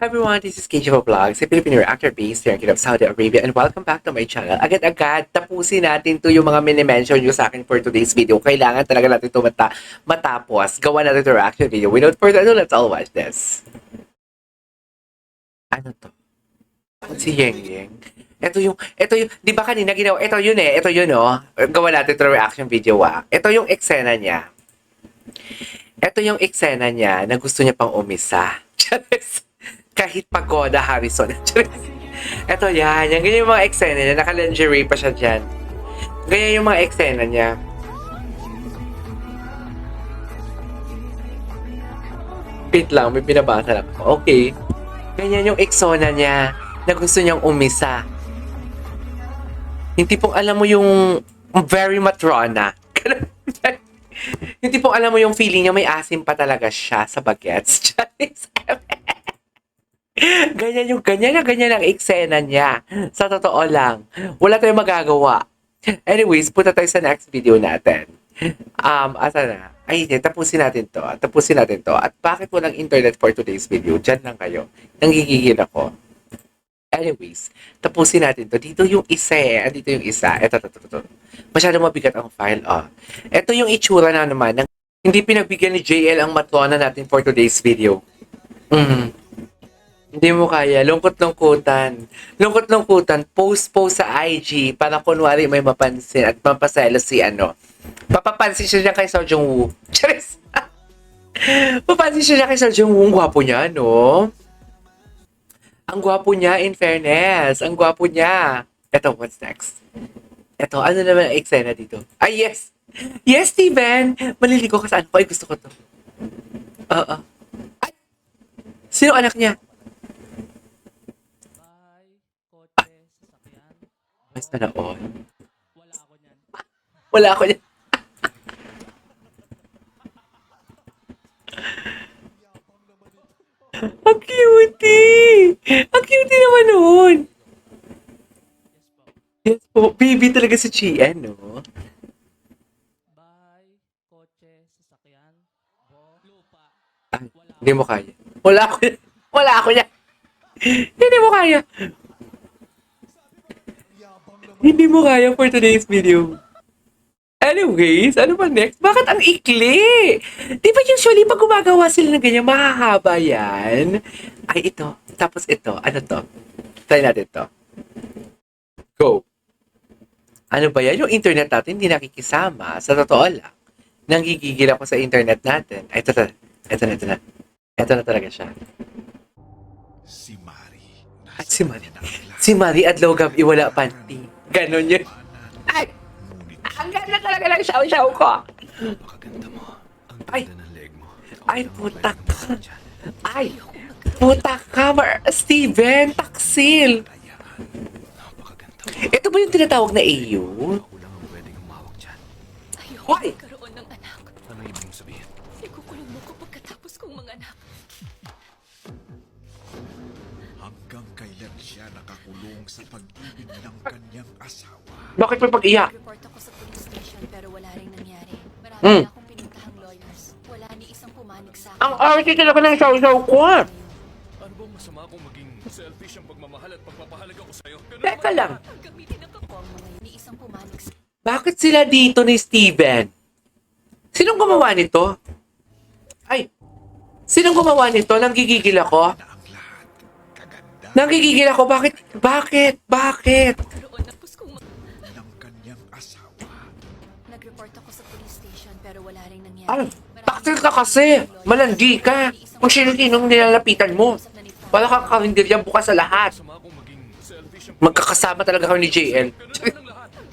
Everyone, this is KJ Vlogs, a Filipino reactor based here in Saudi Arabia, and welcome back to my channel. Agad-agad, tapusin natin to yung mga mini-mention nyo sa akin for today's video. Kailangan talaga natin to matapos. Gawa natin to reaction video. Without further ado, let's all watch this. Ano to? Si Yeng Yeng. Ito yung, di ba kanina ginawa, ito yun oh. Gawa natin to reaction video Ito yung eksena niya. Ito yung eksena niya na gusto niya pang umisa. Kahit pagoda Harrison. Ito yan. Ganyan yung mga eksena niya. Naka-lingerie pa siya dyan. Ganyan yung mga eksena niya. Wait lang, may binabasa lang. Okay. Ganyan yung eksona niya na gusto niyang umisa. Hindi pong alam mo yung very matrona. Hindi pong alam mo yung feeling niya may asim pa talaga siya sa bagets. Ganyan ang eksena niya. Sa totoo lang. Wala tayong magagawa. Anyways, punta tayo sa next video natin. Asa na? Ay, tapusin natin to. At bakit walang internet for today's video? Diyan lang kayo. Nanggigigil ako. Anyways, tapusin natin to. Dito yung isa Dito yung isa. Ito. Masyadong mabigat ang file. Ito yung itsura na naman. Hindi pinagbigyan ni JL ang matrona natin for today's video. Hindi mo kaya. Lungkot-lungkutan. Post sa IG para kunwari may mapansin at mapasela si Papapansin siya niya kay Seo Jung-woo. Charis! Papansin siya niya kay Seo Jung-woo. Ang gwapo niya, no? Ang gwapo niya, in fairness. Ang gwapo niya. Eto, what's next? Eto, ano naman ang eksena dito? Ay, yes! Yes, Steven! Maliligo ka saan ko. Ay, gusto ko to. Ay! Sino anak niya? Basta na all. Wala ako niyan. Ang cutie! Ang cutie naman nun! Yes po. Baby talaga si Chien, no? Bahay, kotse, sasakyan, lupa. Ay, hindi mo kaya. Wala ako niyan. Hindi mo kaya. Hindi mo kaya for today's video. Anyways, ano ba next? Bakit ang ikli? Di ba usually pag gumagawa sila ng ganyan, mahahaba yan? Ay, ito. Tapos ito. Ano to? Try natin to. Go. Ano ba yan? Yung internet natin hindi nakikisama. Sa totoo lang. Nanggigigil ako sa internet natin. Ay, ito na. Ito na talaga siya. Si Mari. At si Mari at Logam iwala panty. Ganon yun. Ay! Ang ganda talaga ng shaw-shaw ko. Napakaganda mo. Ang ganda ng leg mo. Ay, putak ka. Ay, putak ka. Steven, taksil. Napakaganda mo. Ito ba yung tinatawag na AU? Ako lang ang pwedeng humawak dyan. Ayoko Hoy! magkaroon ng anak. Ano ibig mong sabihin? Ikukulong mo ko pagkatapos kong mga anak. Hanggang kailan siya nakakulong sa pag-ibig ng kanyang asawa? Bakit may pag-iyak? Report ako sa police station pero wala rin nangyari. Marami Hmm. na akong pinuntahang lawyers. Wala ni isang pumanig sa Ang akin. arte talaga ng shaw-shaw ko. Ano bang masama kung maging selfish ang pagmamahal at pagpapahalaga ko sa'yo? Teka lang. Gamitin ang kapwa mo ngayon ni isang pumanig sa Bakit sila dito ni Steven? Sinong gumawa nito? Ay, sinong gumawa nito? Nanggigigil ako. Na ang lahat. Kaganda Nanggigigil ako. Bakit? karoon ng puskong ng kanyang asawa. Nag-report ako sa police station pero wala rin nangyari. Ay, taksil ka kasi. Malandi ka. Kung sino-sinong nilalapitan mo. Wala kang karinderya bukas sa lahat. Masama kung maging selfish ang Magkakasama talaga kami ni JL.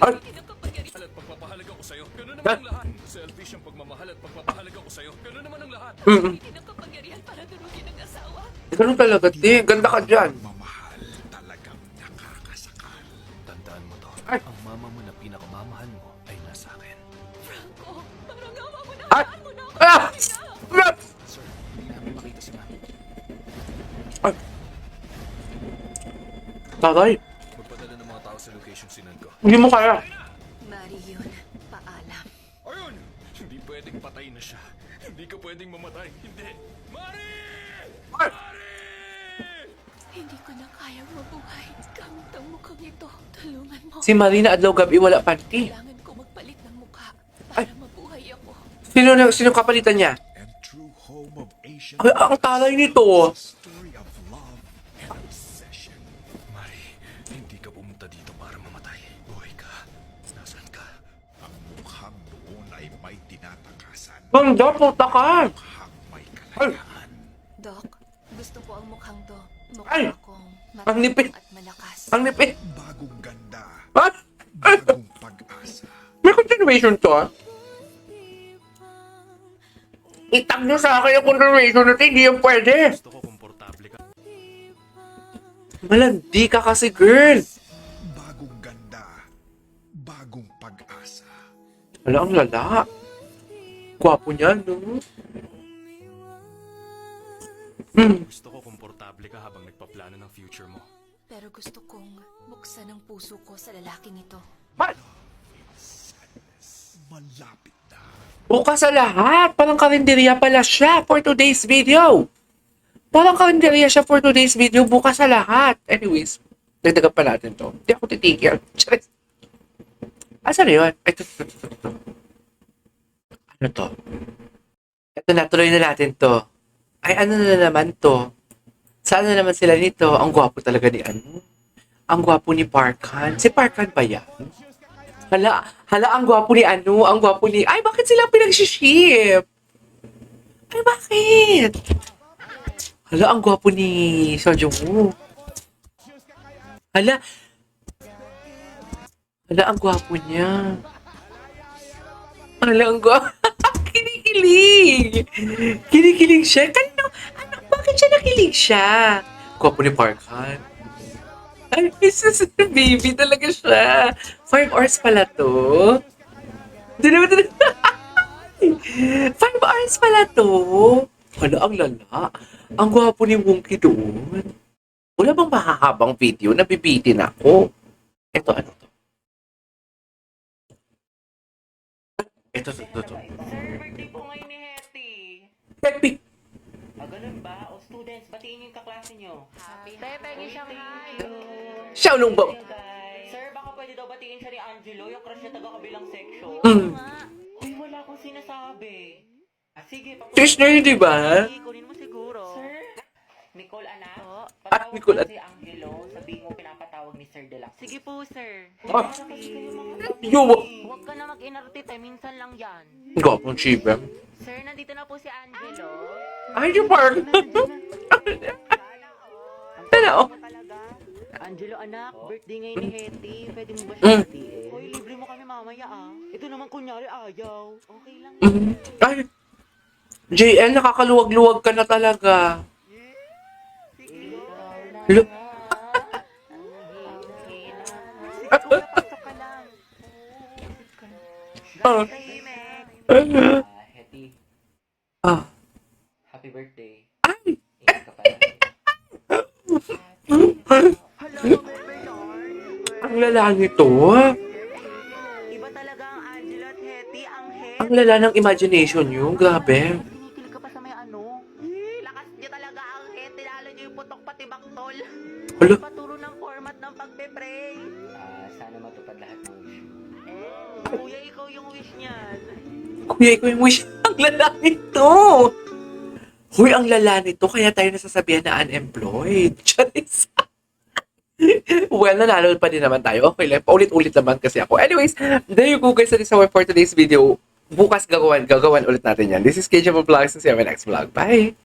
Ay, pagmamahal at pagpapahalaga ko sa'yo. Ganun naman ang lahat. Selfish ang pagmamahal at pagpapahalaga ko sa'yo. Ganun naman ang lahat. Gamitin ang kapangyarihan para durugin ang asawa. ganun talaga, di. Ganda ka dyan. Mamahal talagang nakakasakal. Tandaan mo to. Ay. Ang mama mo na pinakamamahal mo ay nasa akin. Franco, parang awa mo na. Ay! Hayaan mo na ako. Ah! Ah! Sir, hindi namin makita si mami. Ay! Tatay, Magpadala ng mga tao sa location sinad ko. hindi mo kaya. Mari yun. Paalam. Ayun! Hindi pwedeng patay na siya. Hindi ka pwedeng mamatay. Hindi. Mari! Ay! Mari! Hindi ko na kayang mabuhay gamit ang mukhang ito. Tulungan mo. Si Marina adlaw gabi wala panty. Kailangan ko magpalit ng mukha para mabuhay ako. Sino kapalitan niya? and true home of Asian Ay, ang talay nito. story of love and obsession. Mari, hindi ka pumunta dito para mamatay. Buhay ka. Nasaan ka? Ang mukhang noon ay may tinatakasan, Banda, puta ka. mukhang may kalayaan. Doc, gusto ko ang mukhang to. Ay! Mukha akong Ang nipit. matapang at malakas. Ang nipit. Bagong ganda, Ah! bagong pag-asa. May continuation to, ah. Itag nyo sa akin yung continuation natin, hindi yan pwede. Gusto ko komportable ka. Malandi ka kasi, girl. Bagong ganda, bagong pag-asa. Wala, ang lala. Gwapo niya, no? Gusto ko komportable ka habang nagpaplano ng future mo. Pero gusto kong buksan ang puso ko sa lalaking ito. Malapit na. Bukas sa lahat. Parang karinderya pala siya for today's video. Parang karinderya siya for today's video. Bukas sa lahat. Anyways, dagdagan pa natin to. Hindi ako titigil. Charis. Asan na yun? Ito. Ano to? Ito na, tuloy na natin to. Ay, ano na naman to? Saan na naman sila nito? Ang gwapo talaga ni ano? Ang gwapo ni Parkan. Si Parkan ba yan? Hala, ang gwapo ni ano? Ang gwapo ni... Ay, bakit sila pinag-ship? Ay, bakit? Hala, ang gwapo ni Sojong. Hala, ang gwapo niya. Hala, ang gwapo. Kinikilig. Kinikilig siya. Bakit siya nakilig siya? Gwapo ni Parkan. Ay, baby talaga siya. 5 hours pala to. Hindi naman talaga. 5 hours pala to. Ano, ang lala. Ang gwapo ni Wonky doon. Wala bang mahahabang video? Nabibitin ako. Ito, ano to? Ito. Birthday po ngayon ni Hetty. Pepi. Ganun ba? O students, batiin yung kaklase nyo. Happy Pengi Shanghai! Siya ulong ba? Sir, baka pwede daw batiin siya ni Angelo, yung crush niya taga-kabilang section. Uy, wala akong sinasabi. Sige, Fish na yun, di ba? kunin mo siguro. Sir? Nicole, anak? Ah, Nicole, si Angelo, sabihin mo pinapatawag ni Sir Dela. Sige po, sir. Ah. Yo, Huwag ka na mag-inartite, minsan lang yan. gwapong chiba. Sir, nandito na po si Angelo. Ay, yung Park. Hello. Angelo, anak, birthday ngayon ni Hetty. Pwede mo ba siya batiin? Hoy, libre mo kami mamaya ah. Ito naman kunyari ayaw. Okay lang. Ay, JL, nakakaluwag-luwag ka na talaga. Lu- Pasok ka lang. Ah. Hetty, Ah. happy birthday. Ay. Ingat ka pala. Ang lala nito. Iba talaga ang Angelo at Hetty. Ang Ang lala ng imagination nyo. Grabe. Kinikilig ka pa sa may ano? Lakas niyo talaga ang Hetty. Lalo niyo yung putok pati baktol. Hala. Paturo ng format ng pagpe-pray. Sana matupad lahat ng wish. Kuya, ikaw yung wish niyan. Kuya, ikaw yung wish. Ang lala nito. Huy, ang lala nito. Kaya tayo nasasabihan na unemployed. Charis. Well, nanalo pa din naman tayo. Okay lang. Paulit-ulit naman kasi ako. Anyways, there you go guys. That is our for today's video. Bukas gagawan ulit natin yan. This is KJ Vlogs and 7X Vlog. Bye!